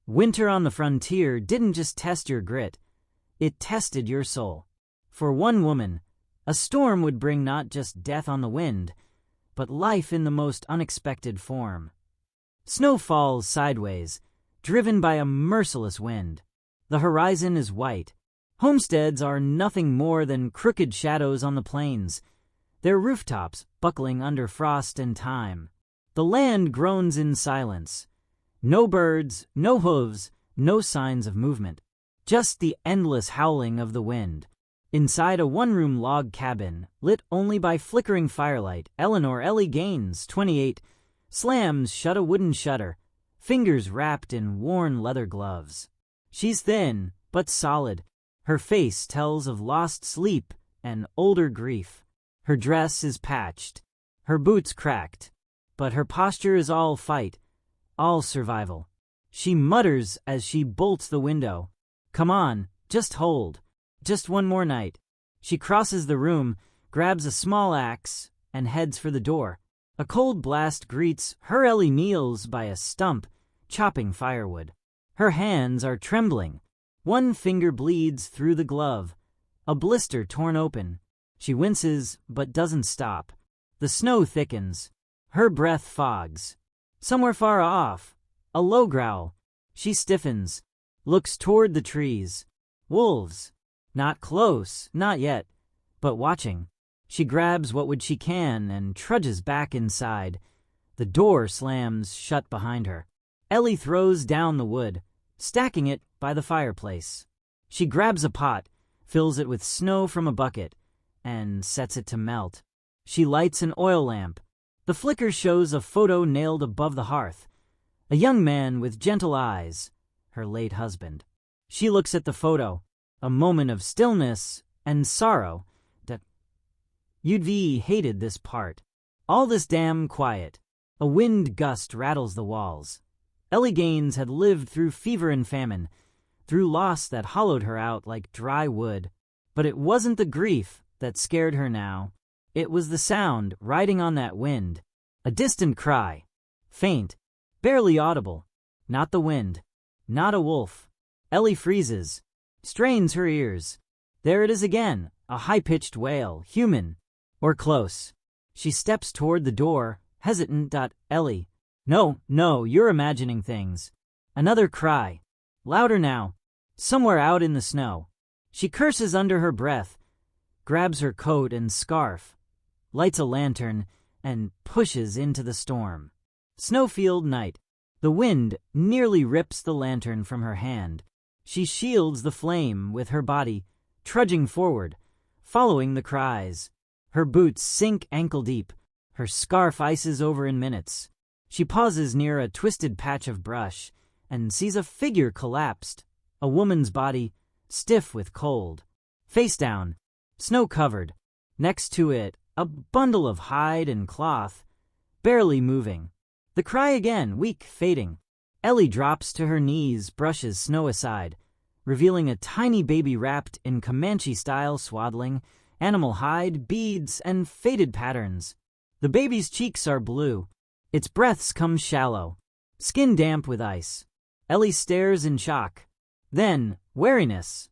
Winter on the frontier didn't just test your grit, it tested your soul. For one woman, a storm would bring not just death on the wind, but life in the most unexpected form. Snow falls sideways, driven by a merciless wind. The horizon is white. Homesteads are nothing more than crooked shadows on the plains, their rooftops buckling under frost and time. The land groans in silence. No birds, no hooves, no signs of movement. Just the endless howling of the wind. Inside a one-room log cabin, lit only by flickering firelight, Eleanor Gaines, 28, slams shut a wooden shutter, fingers wrapped in worn leather gloves. She's thin, but solid. Her face tells of lost sleep and older grief. Her dress is patched, her boots cracked, but her posture is all fight, all survival. She mutters as she bolts the window. Come on, just hold. Just one more night. She crosses the room, grabs a small axe, and heads for the door. A cold blast greets her. Ellie kneels by a stump, chopping firewood. Her hands are trembling. One finger bleeds through the glove, a blister torn open. She winces, but doesn't stop. The snow thickens. Her breath fogs. Somewhere far off, a low growl. She stiffens, looks toward the trees. Wolves. Not close, not yet, but watching. She grabs what she can and trudges back inside. The door slams shut behind her. Ellie throws down the wood, stacking it by the fireplace. She grabs a pot, fills it with snow from a bucket, and sets it to melt. She lights an oil lamp. The flicker shows a photo nailed above the hearth. A young man with gentle eyes, her late husband. She looks at the photo, a moment of stillness and sorrow. That you'd hated this part. All this damn quiet. A wind gust rattles the walls. Ellie Gaines had lived through fever and famine, through loss that hollowed her out like dry wood. But it wasn't the grief that scared her now. It was the sound riding on that wind. A distant cry. Faint, barely audible. Not the wind. Not a wolf. Ellie freezes, strains her ears. There it is again, a high-pitched wail, human, or close. She steps toward the door, hesitant. Ellie. No, you're imagining things. Another cry. Louder now. Somewhere out in the snow. She curses under her breath, grabs her coat and scarf, lights a lantern, and pushes into the storm. Snowfield night. The wind nearly rips the lantern from her hand. She shields the flame with her body, trudging forward, following the cries. Her boots sink ankle-deep. Her scarf ices over in minutes. She pauses near a twisted patch of brush and sees a figure collapsed, a woman's body, stiff with cold. Face down, snow-covered. Next to it, a bundle of hide and cloth, barely moving. The cry again, weak, fading. Ellie drops to her knees, brushes snow aside, revealing a tiny baby wrapped in Comanche-style swaddling, animal hide, beads, and faded patterns. The baby's cheeks are blue. Its breaths come shallow, skin damp with ice. Ellie stares in shock. Then, wariness.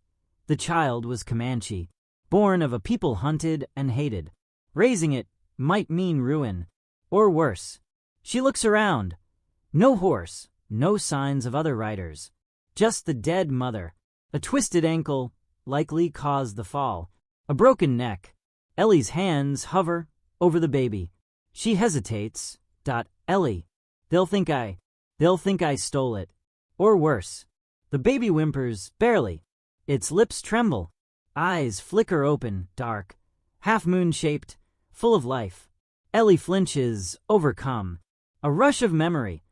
The child was Comanche, born of a people hunted and hated. Raising it might mean ruin, or worse. She looks around. No horse, no signs of other riders. Just the dead mother. A twisted ankle likely caused the fall. A broken neck. Ellie's hands hover over the baby. She hesitates. Ellie. They'll think I stole it. Or worse. The baby whimpers, barely. Its lips tremble. Eyes flicker open, dark, half-moon-shaped, full of life. Ellie flinches, overcome. A rush of memory.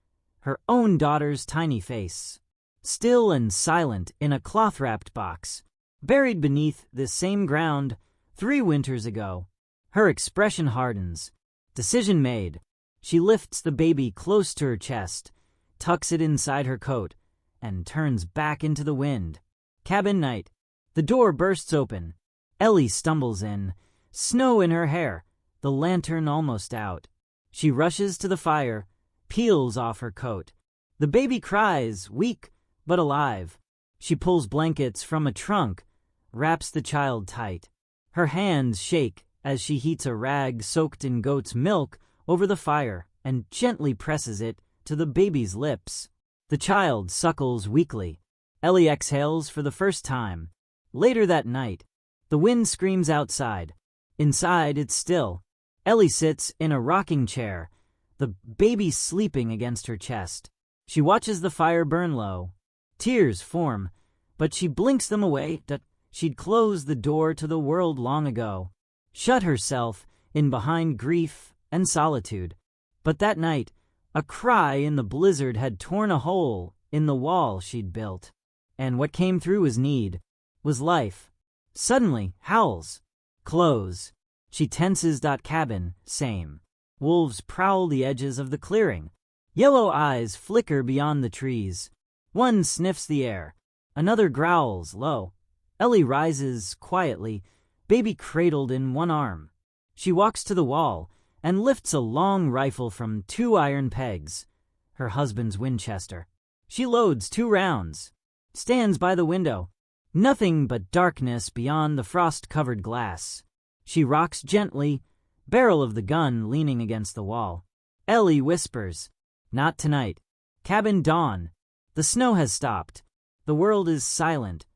Her own daughter's tiny face. Still and silent in a cloth-wrapped box. Buried beneath this same ground 3 winters ago. Her expression hardens. Decision made. She lifts the baby close to her chest, tucks it inside her coat, and turns back into the wind. Cabin night. The door bursts open. Ellie stumbles in, snow in her hair, the lantern almost out. She rushes to the fire, peels off her coat. The baby cries, weak, but alive. She pulls blankets from a trunk, wraps the child tight. Her hands shake as she heats a rag soaked in goat's milk over the fire and gently presses it to the baby's lips. The child suckles weakly. Ellie exhales for the first time. Later that night, the wind screams outside. Inside, it's still. Ellie sits in a rocking chair, the baby sleeping against her chest. She watches the fire burn low. Tears form, but she blinks them away. She'd closed the door to the world long ago, shut herself in behind grief and solitude. But that night, a cry in the blizzard had torn a hole in the wall she'd built. And what came through was need, was life. Suddenly, howls. Close. She tenses. Cabin, same. Wolves prowl the edges of the clearing. Yellow eyes flicker beyond the trees. One sniffs the air. Another growls low. Ellie rises quietly, baby cradled in one arm. She walks to the wall and lifts a long rifle from 2 iron pegs, her husband's Winchester. She loads 2 rounds, stands by the window. Nothing but darkness beyond the frost-covered glass. She rocks gently, barrel of the gun leaning against the wall. Ellie whispers, "Not tonight." Cabin dawn. The snow has stopped. The world is silent,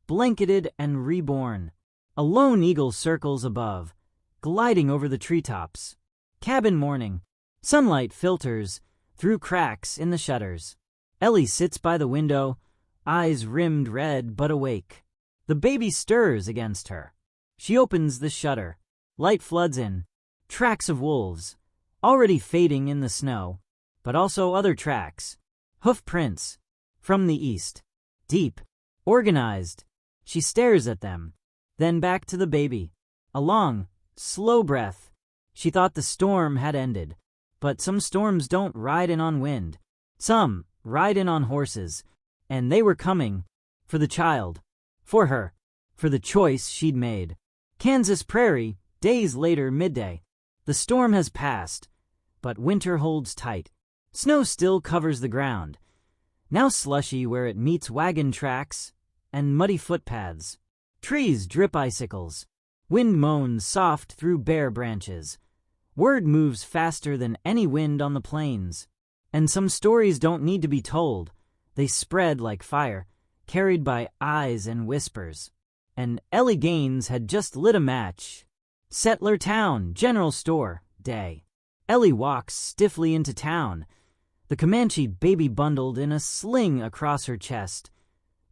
blanketed and reborn. A lone eagle circles above, gliding over the treetops. Cabin morning. Sunlight filters through cracks in the shutters. Ellie sits by the window, eyes rimmed red but awake. The baby stirs against her. She opens the shutter. Light floods in. Tracks of wolves, already fading in the snow, but also other tracks. Hoof prints. From the east. Deep. Organized. She stares at them. Then back to the baby. A long, slow breath. She thought the storm had ended. But some storms don't ride in on wind. Some ride in on horses. And they were coming. For the child. For her. For the choice she'd made. Kansas prairie, days later, midday. The storm has passed. But winter holds tight. Snow still covers the ground. Now slushy where it meets wagon tracks and muddy footpaths. Trees drip icicles. Wind moans soft through bare branches. Word moves faster than any wind on the plains. And some stories don't need to be told. They spread like fire, carried by eyes and whispers. And Ellie Gaines had just lit a match. Settler town, general store, day. Ellie walks stiffly into town. The Comanche baby bundled in a sling across her chest,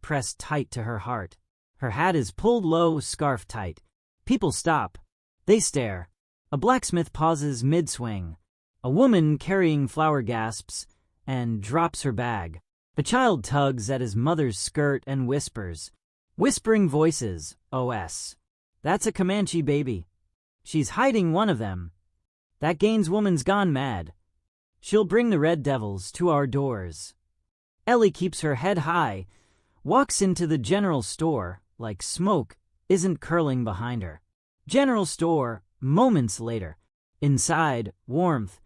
pressed tight to her heart. Her hat is pulled low, scarf tight. People stop. They stare. A blacksmith pauses mid-swing. A woman carrying flour gasps and drops her bag. A child tugs at his mother's skirt and whispers. Whispering voices, OS. That's a Comanche baby. She's hiding one of them. That Gaines woman's gone mad. She'll bring the red devils to our doors. Ellie keeps her head high, walks into the general store like smoke isn't curling behind her. General store, moments later. Inside, warmth,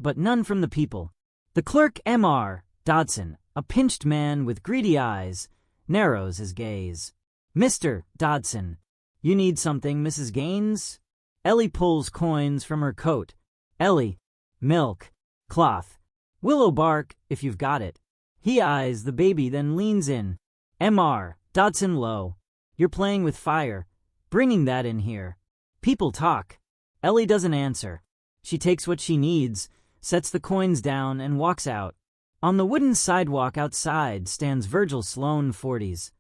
but none from the people. The clerk M.R. Dodson, a pinched man with greedy eyes, narrows his gaze. "Mr. Dodson, you need something, Mrs. Gaines?" Ellie pulls coins from her coat. Ellie, milk, cloth, willow bark if you've got it. He eyes the baby, then leans in. M.R. Dodson low. "You're playing with fire, bringing that in here. People talk." Ellie doesn't answer. She takes what she needs, sets the coins down, and walks out. On the wooden sidewalk outside stands Virgil Sloan, 40s.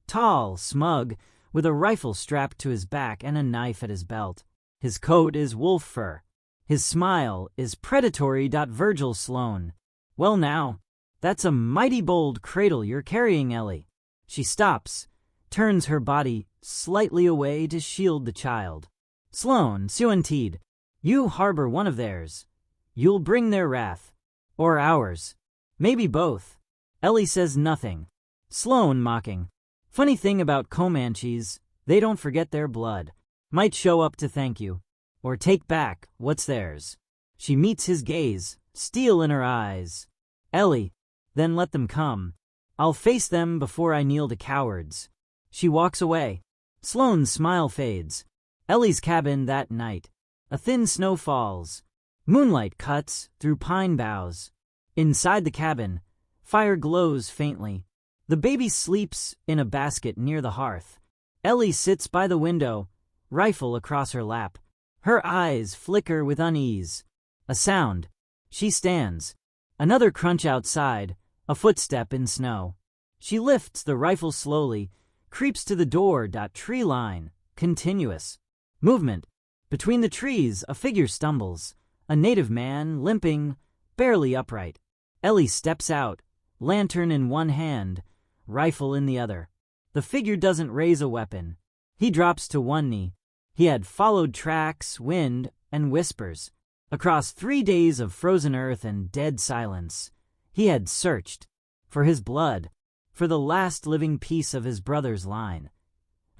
Tall, smug, with a rifle strapped to his back and a knife at his belt. His coat is wolf fur. His smile is predatory. Virgil Sloan. "Well now, that's a mighty bold cradle you're carrying, Ellie." She stops, turns her body slightly away to shield the child. "Sloan, Suantide, you harbor one of theirs. You'll bring their wrath. Or ours. Maybe both." Ellie says nothing. Sloan mocking. "Funny thing about Comanches, they don't forget their blood. Might show up to thank you. Or take back what's theirs." She meets his gaze, steel in her eyes. "Ellie, then let them come. I'll face them before I kneel to cowards. She walks away. Sloane's smile fades. Ellie's cabin that night. A thin snow falls. Moonlight cuts through pine boughs. Inside the cabin, fire glows faintly. The baby sleeps in a basket near the hearth. Ellie sits by the window, rifle across her lap. Her eyes flicker with unease. A sound. She stands. Another crunch outside, a footstep in snow. She lifts the rifle slowly, creeps to the door. Tree line, continuous. Movement. Between the trees, a figure stumbles. A native man, limping, barely upright. Ellie steps out, lantern in one hand, rifle in the other. The figure doesn't raise a weapon. He drops to one knee. He had followed tracks, wind, and whispers. Across 3 days of frozen earth and dead silence, he had searched for his blood, for the last living piece of his brother's line.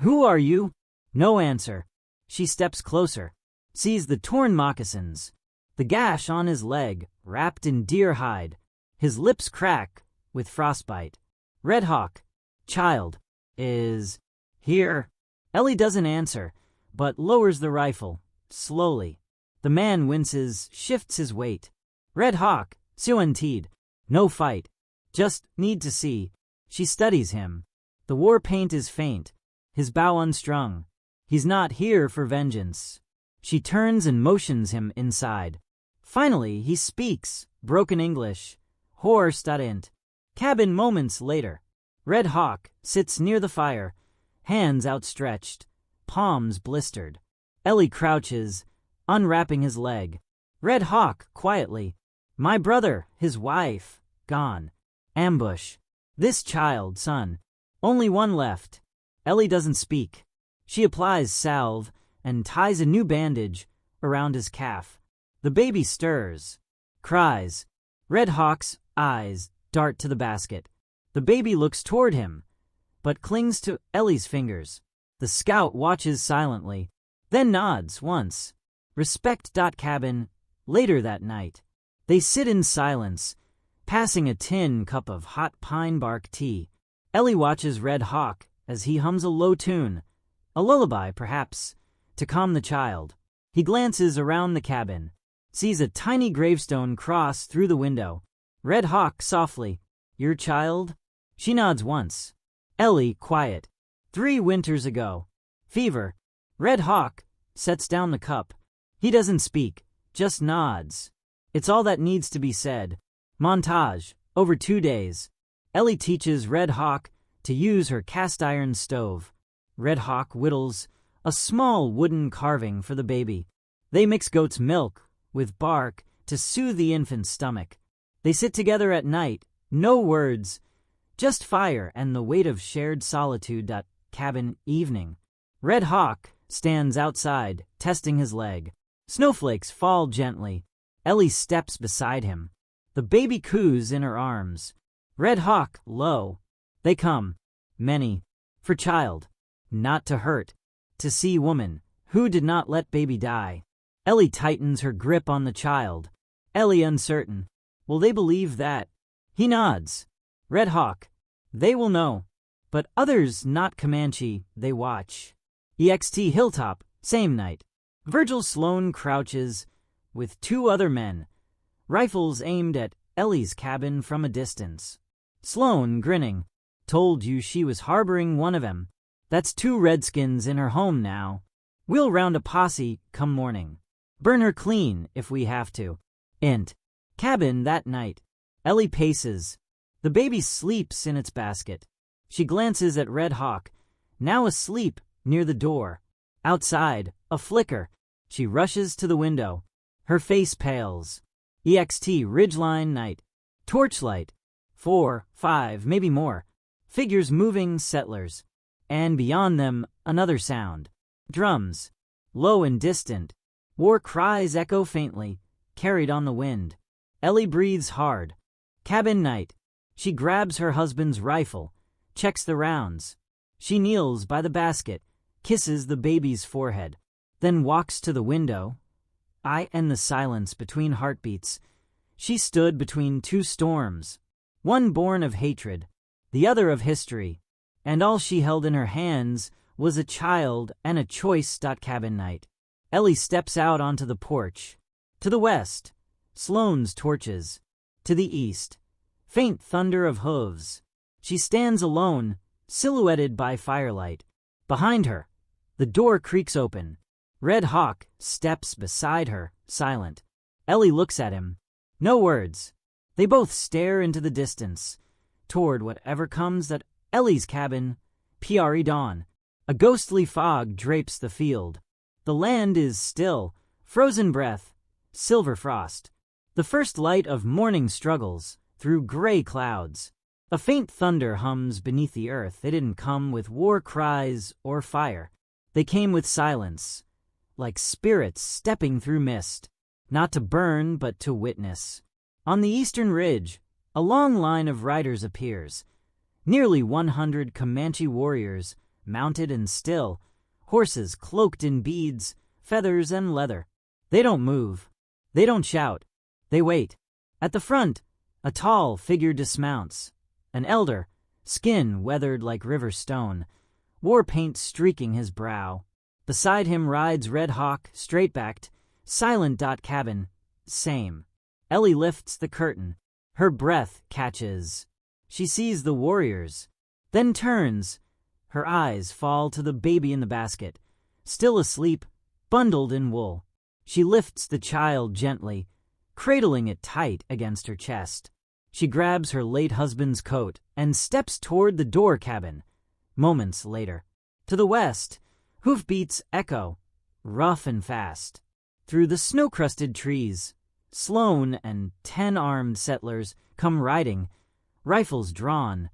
"Who are you?" No answer. She steps closer, sees the torn moccasins, the gash on his leg wrapped in deer hide. His lips crack with frostbite. Red Hawk, child, is here. Ellie doesn't answer, but lowers the rifle, slowly. The man winces, shifts his weight. Red Hawk, Siouentide. No fight. Just need to see. She studies him. The war paint is faint, his bow unstrung. He's not here for vengeance. She turns and motions him inside. Finally, he speaks, broken English. Hor student. Cabin moments later. Red Hawk sits near the fire, hands outstretched, palms blistered. Ellie crouches, unwrapping his leg. Red Hawk, quietly. My brother, his wife, gone. Ambush. This child, son. Only one left. Ellie doesn't speak. She applies salve and ties a new bandage around his calf. The baby stirs, cries. Red Hawk's eyes dart to the basket. The baby looks toward him, but clings to Ellie's fingers. The scout watches silently, then nods once. Respect. Cabin. Later that night, they sit in silence, passing a tin cup of hot pine bark tea. Ellie watches Red Hawk as he hums a low tune, a lullaby perhaps, to calm the child. He glances around the cabin, sees a tiny gravestone cross through the window. Red Hawk softly, your child? She nods once. Ellie quiet. 3 winters ago. Fever. Red Hawk sets down the cup. He doesn't speak, just nods. It's all that needs to be said. Montage. Over 2 days. Ellie teaches Red Hawk to use her cast iron stove. Red Hawk whittles a small wooden carving for the baby. They mix goat's milk with bark to soothe the infant's stomach. They sit together at night, no words, just fire and the weight of shared solitude. Cabin evening. Red Hawk stands outside, testing his leg. Snowflakes fall gently. Ellie steps beside him. The baby coos in her arms. Red Hawk low. They come, many, for child, not to hurt, to see woman, who did not let baby die. Ellie tightens her grip on the child. Ellie uncertain. Will they believe that? He nods. Red Hawk. They will know. But others not Comanche, they watch. EXT Hilltop, same night. Virgil Sloane crouches with 2 other men, rifles aimed at Ellie's cabin from a distance. Sloane, grinning, told you she was harboring one of 'em. That's 2 redskins in her home now. We'll round a posse come morning. Burn her clean if we have to. Int. Cabin that night. Ellie paces. The baby sleeps in its basket. She glances at Red Hawk, now asleep near the door. Outside, a flicker. She rushes to the window. Her face pales. EXT Ridgeline night. Torchlight. 4, 5, maybe more. Figures moving, settlers. And beyond them, another sound. Drums. Low and distant. War cries echo faintly, carried on the wind. Ellie breathes hard. Cabin night. She grabs her husband's rifle, checks the rounds. She kneels by the basket, kisses the baby's forehead, then walks to the window. And the silence between heartbeats. She stood between 2 storms, one born of hatred, the other of history, and all she held in her hands was a child and a choice. Cabin night. Ellie steps out onto the porch. To the west, Sloane's torches. To the east, faint thunder of hooves. She stands alone, silhouetted by firelight. Behind her, the door creaks open. Red Hawk steps beside her, silent. Ellie looks at him. No words. They both stare into the distance, toward whatever comes at Ellie's cabin. Pre-dawn. A ghostly fog drapes the field. The land is still, frozen breath, silver frost. The first light of morning struggles through gray clouds. A faint thunder hums beneath the earth. They didn't come with war cries or fire. They came with silence, like spirits stepping through mist, not to burn but to witness. On the eastern ridge, a long line of riders appears. Nearly 100 Comanche warriors, mounted and still, horses cloaked in beads, feathers, and leather. They don't move. They don't shout. They wait. At the front, a tall figure dismounts. An elder, skin weathered like river stone, war paint streaking his brow. Beside him rides Red Hawk, straight-backed, silent. Cabin, same. Ellie lifts the curtain. Her breath catches. She sees the warriors, then turns. Her eyes fall to the baby in the basket, still asleep, bundled in wool. She lifts the child gently, cradling it tight against her chest. She grabs her late husband's coat and steps toward the door. Cabin. Moments later. To the west, hoofbeats echo, rough and fast. Through the snow-crusted trees, Sloane and 10 armed settlers come riding, rifles drawn,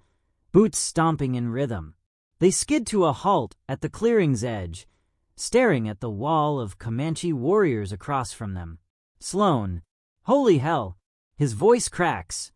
boots stomping in rhythm. They skid to a halt at the clearing's edge, staring at the wall of Comanche warriors across from them. Sloane, holy hell, his voice cracks.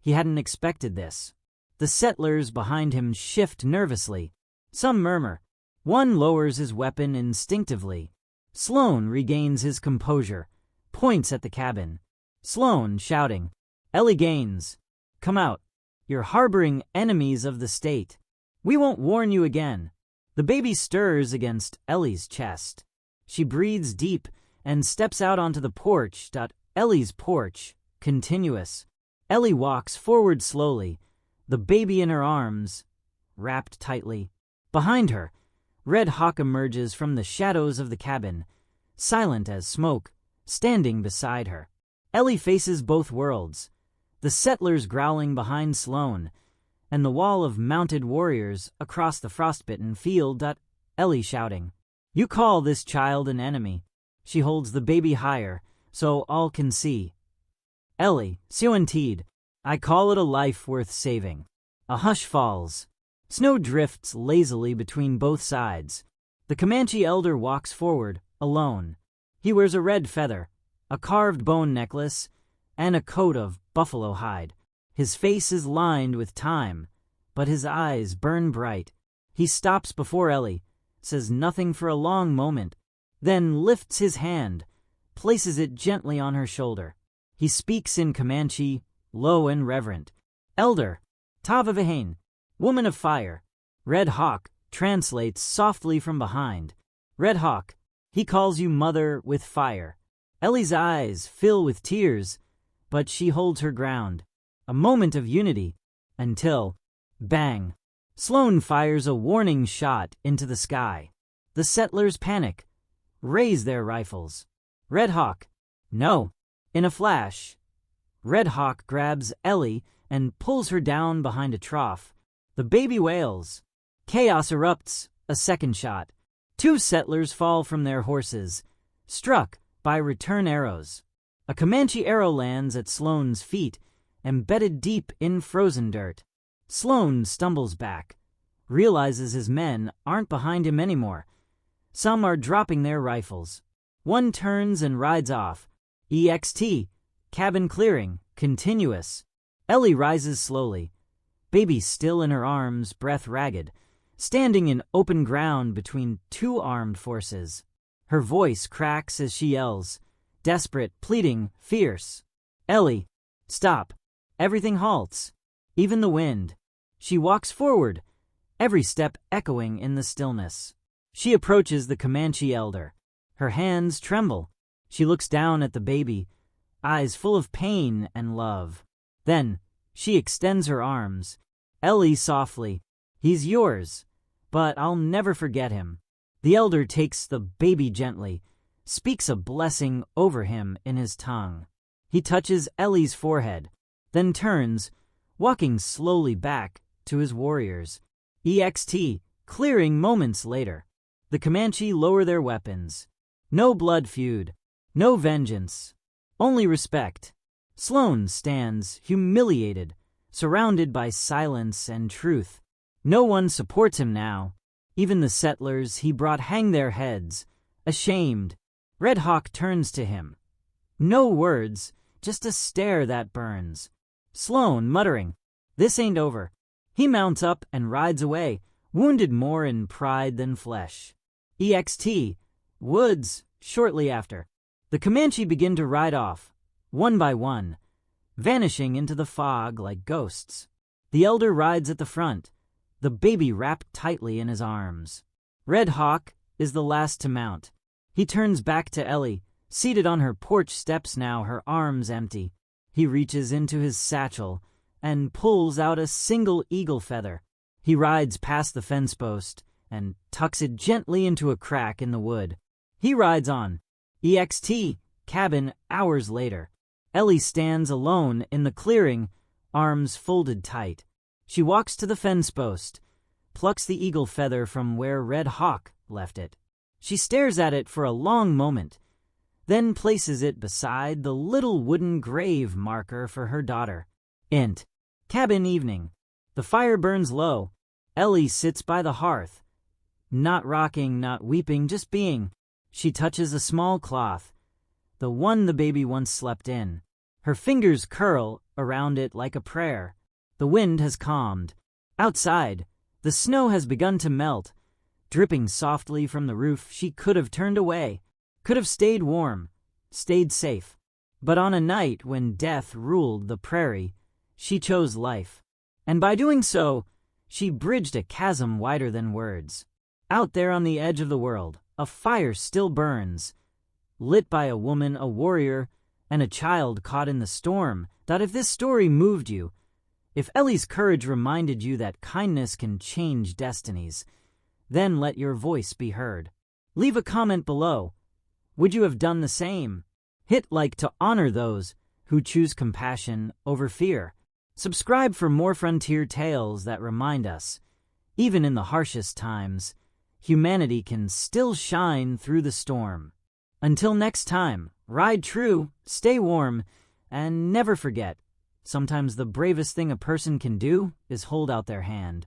He hadn't expected this. The settlers behind him shift nervously. Some murmur. One lowers his weapon instinctively. Sloane regains his composure, points at the cabin. Sloane shouting, Ellie Gaines, come out. You're harboring enemies of the state. We won't warn you again. The baby stirs against Ellie's chest. She breathes deep and steps out onto the porch. Ellie's porch, continuous. Ellie walks forward slowly, the baby in her arms, wrapped tightly. Behind her, Red Hawk emerges from the shadows of the cabin, silent as smoke, standing beside her. Ellie faces both worlds, the settlers growling behind Sloane, and the wall of mounted warriors across the frostbitten field. Ellie shouting, You call this child an enemy. She holds the baby higher, so all can see. Ellie, Siontide, I call it a life worth saving. A hush falls. Snow drifts lazily between both sides. The Comanche elder walks forward, alone. He wears a red feather, a carved bone necklace, and a coat of buffalo hide. His face is lined with time, but his eyes burn bright. He stops before Ellie, says nothing for a long moment, then lifts his hand, places it gently on her shoulder. He speaks in Comanche, low and reverent. Elder, Tavavehain, woman of fire. Red Hawk translates softly from behind. Red Hawk, he calls you mother with fire. Ellie's eyes fill with tears, but she holds her ground. A moment of unity, until, bang, Sloane fires a warning shot into the sky. The settlers panic, raise their rifles. Red Hawk, no. In a flash, Red Hawk grabs Ellie and pulls her down behind a trough. The baby wails. Chaos erupts. A second shot. 2 settlers fall from their horses, struck by return arrows. A Comanche arrow lands at Sloane's feet, embedded deep in frozen dirt. Sloane stumbles back, realizes his men aren't behind him anymore. Some are dropping their rifles. One turns and rides off. EXT, cabin clearing, continuous. Ellie rises slowly, baby still in her arms, breath ragged, standing in open ground between 2 armed forces. Her voice cracks as she yells, desperate, pleading, fierce. Ellie, stop. Everything halts, even the wind. She walks forward, every step echoing in the stillness. She approaches the Comanche elder. Her hands tremble. She looks down at the baby, eyes full of pain and love. Then she extends her arms. "Ellie," softly, "he's yours, but I'll never forget him." The elder takes the baby gently, speaks a blessing over him in his tongue. He touches Ellie's forehead, then turns, walking slowly back to his warriors. Clearing moments later. The Comanche lower their weapons. No blood feud, no vengeance, only respect. Sloan stands, humiliated, surrounded by silence and truth. No one supports him now. Even the settlers he brought hang their heads, ashamed. Red Hawk turns to him. No words, just a stare that burns. Sloan, muttering, "This ain't over." He mounts up and rides away, wounded more in pride than flesh. Woods, shortly after. The Comanche begin to ride off, one by one, vanishing into the fog like ghosts. The elder rides at the front, the baby wrapped tightly in his arms. Red Hawk is the last to mount. He turns back to Ellie, seated on her porch steps now, her arms empty. He reaches into his satchel and pulls out a single eagle feather. He rides past the fence post and tucks it gently into a crack in the wood. He rides on. Cabin hours later. Ellie stands alone in the clearing, arms folded tight. She walks to the fence post, plucks the eagle feather from where Red Hawk left it. She stares at it for a long moment, then places it beside the little wooden grave marker for her daughter. Cabin evening. The fire burns low. Ellie sits by the hearth, not rocking, not weeping, just being. She touches a small cloth, the one the baby once slept in. Her fingers curl around it like a prayer. The wind has calmed. Outside, the snow has begun to melt, dripping softly from the roof. She could have turned away, could have stayed warm, stayed safe. But on a night when death ruled the prairie, she chose life. And by doing so, she bridged a chasm wider than words. Out there on the edge of the world, a fire still burns, lit by a woman, a warrior, and a child caught in the storm. That if this story moved you, if Ellie's courage reminded you that kindness can change destinies, then let your voice be heard. Leave a comment below. Would you have done the same? Hit like to honor those who choose compassion over fear. Subscribe for more frontier tales that remind us, even in the harshest times, humanity can still shine through the storm. Until next time, ride true, stay warm, and never forget, sometimes the bravest thing a person can do is hold out their hand.